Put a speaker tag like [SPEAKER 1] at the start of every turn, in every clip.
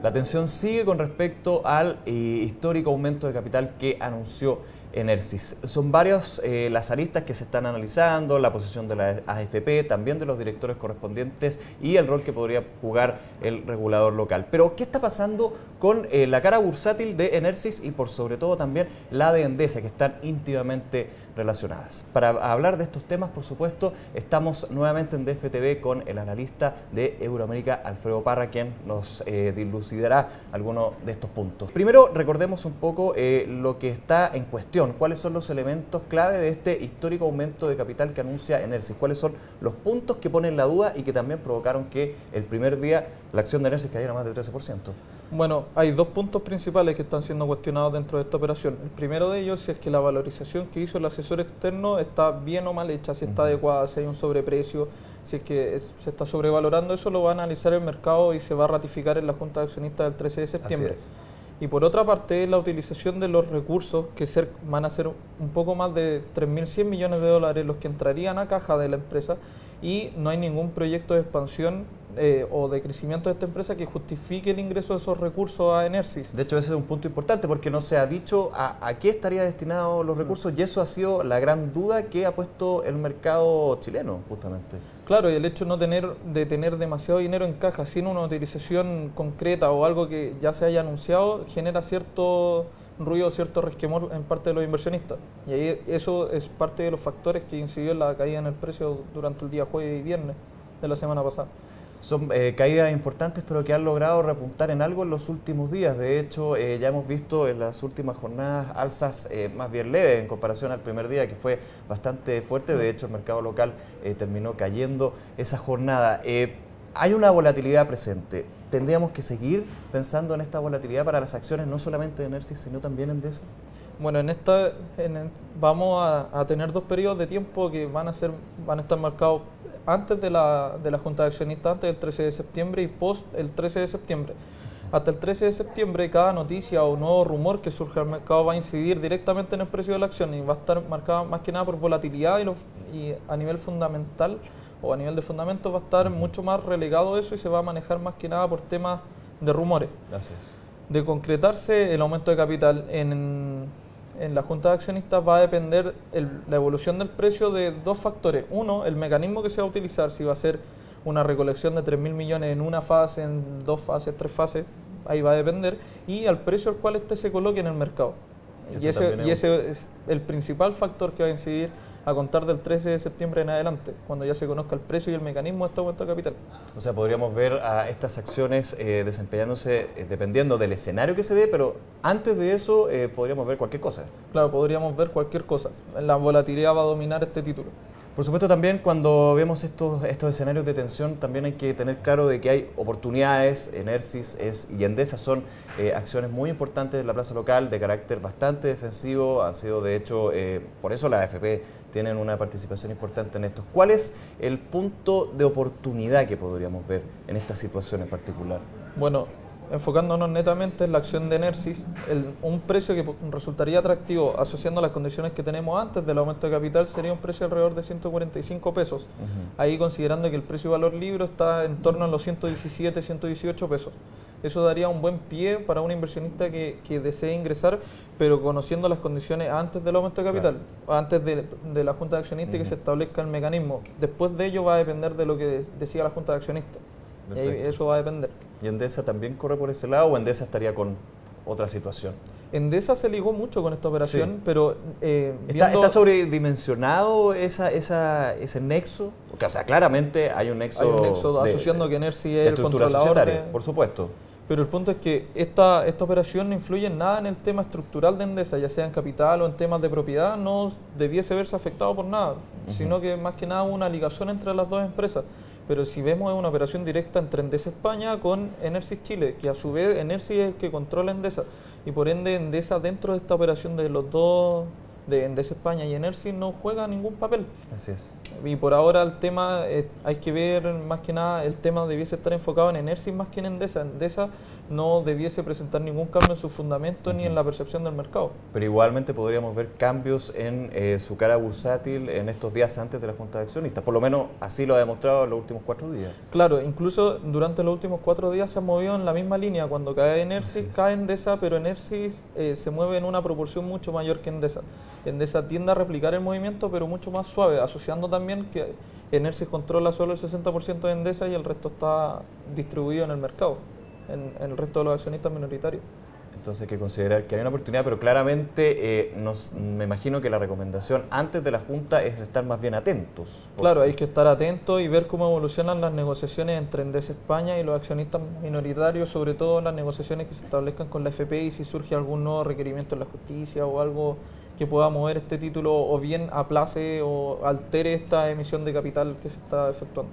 [SPEAKER 1] La tensión sigue con respecto al histórico aumento de capital que anunció Enersys. Son varios las aristas que se están analizando, la posición de la AFP, también de los directores correspondientes y el rol que podría jugar el regulador local. Pero, ¿qué está pasando con la cara bursátil de Enersys y por sobre todo también la de Endesa, que están íntimamente relacionadas? Para hablar de estos temas, por supuesto, estamos nuevamente en DFTV con el analista de Euroamérica, Alfredo Parra, quien nos dilucidará algunos de estos puntos. Primero, recordemos un poco lo que está en cuestión. ¿Cuáles son los elementos clave de este histórico aumento de capital que anuncia Enersys? ¿Cuáles son los puntos que ponen la duda y que también provocaron que el primer día la acción de Enersys cayera más del 13%?
[SPEAKER 2] Bueno, hay dos puntos principales que están siendo cuestionados dentro de esta operación. El primero de ellos es que la valorización que hizo el asesor externo está bien o mal hecha, si está adecuada, si hay un sobreprecio, si es que se está sobrevalorando. Eso lo va a analizar el mercado y se va a ratificar en la Junta de Accionistas del 13 de septiembre. Así es. Y por otra parte, la utilización de los recursos, que van a ser un poco más de 3.100 millones de dólares los que entrarían a caja de la empresa, y no hay ningún proyecto de expansión o de crecimiento de esta empresa que justifique el ingreso de esos recursos a Enersys.
[SPEAKER 1] De hecho, ese es un punto importante porque no se ha dicho a qué estarían destinados los recursos y eso ha sido la gran duda que ha puesto el mercado chileno, justamente.
[SPEAKER 2] Claro, y el hecho de tener demasiado dinero en caja sin una utilización concreta o algo que ya se haya anunciado genera cierto ruido, cierto resquemor en parte de los inversionistas. Y ahí eso es parte de los factores que incidió en la caída en el precio durante el día jueves y viernes de la semana pasada.
[SPEAKER 1] Son caídas importantes, pero que han logrado repuntar en algo en los últimos días. De hecho, ya hemos visto en las últimas jornadas alzas más bien leves en comparación al primer día, que fue bastante fuerte. De hecho, el mercado local terminó cayendo esa jornada. Hay una volatilidad presente. ¿Tendríamos que seguir pensando en esta volatilidad para las acciones, no solamente de Enersys, sino también en Endesa?
[SPEAKER 2] Bueno, vamos a tener dos periodos de tiempo que van a estar marcados antes de la Junta de Accionistas, antes del 13 de septiembre y post el 13 de septiembre. Hasta el 13 de septiembre, cada noticia o nuevo rumor que surja al mercado va a incidir directamente en el precio de la acción y va a estar marcada más que nada por volatilidad y a nivel fundamental o a nivel de fundamentos va a estar mucho más relegado eso y se va a manejar más que nada por temas de rumores.
[SPEAKER 1] Gracias.
[SPEAKER 2] De concretarse el aumento de capital en la Junta de Accionistas va a depender la evolución del precio de dos factores. Uno, el mecanismo que se va a utilizar, si va a ser una recolección de 3.000 millones en una fase, en dos fases, tres fases, ahí va a depender, y al precio al cual se coloque en el mercado. Y ese es el principal factor que va a incidir a contar del 13 de septiembre en adelante, cuando ya se conozca el precio y el mecanismo de este aumento de capital.
[SPEAKER 1] O sea, podríamos ver a estas acciones desempeñándose dependiendo del escenario que se dé, pero antes de eso podríamos ver cualquier cosa.
[SPEAKER 2] Claro, podríamos ver cualquier cosa. La volatilidad va a dominar este título.
[SPEAKER 1] Por supuesto, también cuando vemos estos escenarios de tensión, también hay que tener claro de que hay oportunidades. Enersys y Endesa son acciones muy importantes de la plaza local, de carácter bastante defensivo. Han sido, de hecho, por eso la AFP tienen una participación importante en estos. ¿Cuál es el punto de oportunidad que podríamos ver en esta situación en particular?
[SPEAKER 2] Bueno, enfocándonos netamente en la acción de Enersys, un precio que resultaría atractivo asociando las condiciones que tenemos antes del aumento de capital sería un precio alrededor de 145 pesos. Ahí considerando que el precio y valor libro está en torno a los 117, 118 pesos. Eso daría un buen pie para un inversionista que desee ingresar, pero conociendo las condiciones antes del aumento de capital, antes de la Junta de Accionistas y que se establezca el mecanismo. Después de ello va a depender de lo que decida la Junta de Accionistas. Y eso va a depender.
[SPEAKER 1] ¿Y Endesa también corre por ese lado o Endesa estaría con otra situación?
[SPEAKER 2] Endesa se ligó mucho con esta operación, sí. Pero
[SPEAKER 1] ¿Está sobredimensionado ese nexo? Porque, o sea, claramente hay un nexo...
[SPEAKER 2] Hay un nexo asociando que Enersys es el controlador
[SPEAKER 1] por supuesto.
[SPEAKER 2] Pero el punto es que esta operación no influye en nada en el tema estructural de Endesa, ya sea en capital o en temas de propiedad, no debiese verse afectado por nada, sino que más que nada una ligación entre las dos empresas. Pero si vemos es una operación directa entre Endesa España con Enersys Chile, que a su vez Enersys es el que controla Endesa, y por ende Endesa dentro de esta operación de los dos de Endesa España y Enersys no juega ningún papel.
[SPEAKER 1] Así es.
[SPEAKER 2] Y por ahora el tema, hay que ver más que nada, el tema debiese estar enfocado en Enersys más que en Endesa. Endesa no debiese presentar ningún cambio en sus fundamentos ni en la percepción del mercado.
[SPEAKER 1] Pero igualmente podríamos ver cambios en su cara bursátil en estos días antes de la Junta de Accionistas. Por lo menos así lo ha demostrado en los últimos 4 días.
[SPEAKER 2] Claro, incluso durante los últimos 4 días se ha movido en la misma línea. Cuando cae Enersys, cae Endesa, pero Enersys se mueve en una proporción mucho mayor que Endesa. Endesa tiende a replicar el movimiento, pero mucho más suave, asociando también que Enersys controla solo el 60% de Endesa y el resto está distribuido en el mercado, en el resto de los accionistas minoritarios.
[SPEAKER 1] Entonces hay que considerar que hay una oportunidad, pero claramente me imagino que la recomendación antes de la Junta es estar más bien atentos.
[SPEAKER 2] Claro, hay que estar atentos y ver cómo evolucionan las negociaciones entre Endesa España y los accionistas minoritarios, sobre todo las negociaciones que se establezcan con la FP y si surge algún nuevo requerimiento en la justicia o algo que pueda mover este título o bien aplace o altere esta emisión de capital que se está efectuando.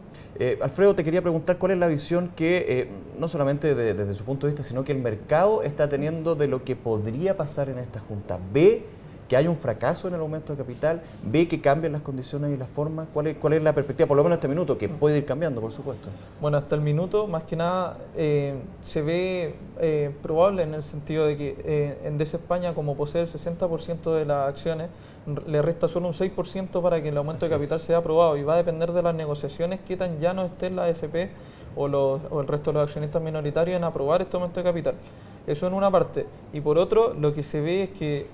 [SPEAKER 1] Alfredo, te quería preguntar cuál es la visión que, no solamente desde su punto de vista, sino que el mercado está teniendo de lo que podría pasar en esta Junta. ¿Ve que hay un fracaso en el aumento de capital? ¿Ve que cambian las condiciones y las formas? ¿Cuál es la perspectiva, por lo menos en este minuto, que puede ir cambiando, por supuesto?
[SPEAKER 2] Bueno, hasta el minuto, más que nada, se ve probable en el sentido de que Endesa España, como posee el 60% de las acciones, le resta solo un 6% para que el aumento de capital sea aprobado y va a depender de las negociaciones qué tan llano esté la AFP o el resto de los accionistas minoritarios en aprobar este aumento de capital. Eso en una parte. Y por otro, lo que se ve es que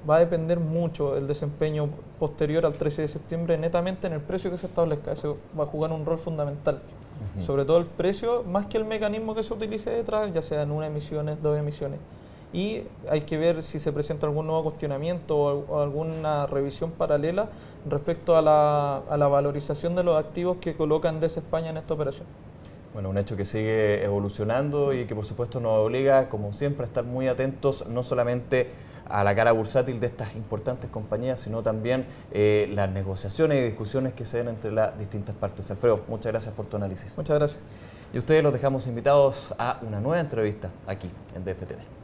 [SPEAKER 2] va a depender mucho el desempeño posterior al 13 de septiembre netamente en el precio que se establezca. Eso va a jugar un rol fundamental. Sobre todo el precio, más que el mecanismo que se utilice detrás, ya sea en 1 emisión, 2 emisiones. Y hay que ver si se presenta algún nuevo cuestionamiento o alguna revisión paralela respecto a la valorización de los activos que coloca Endesa España en esta operación.
[SPEAKER 1] Bueno, un hecho que sigue evolucionando y que por supuesto nos obliga, como siempre, a estar muy atentos no solamente a la cara bursátil de estas importantes compañías, sino también las negociaciones y discusiones que se den entre las distintas partes. Alfredo, muchas gracias por tu análisis.
[SPEAKER 2] Muchas gracias.
[SPEAKER 1] Y ustedes los dejamos invitados a una nueva entrevista aquí en DFTV.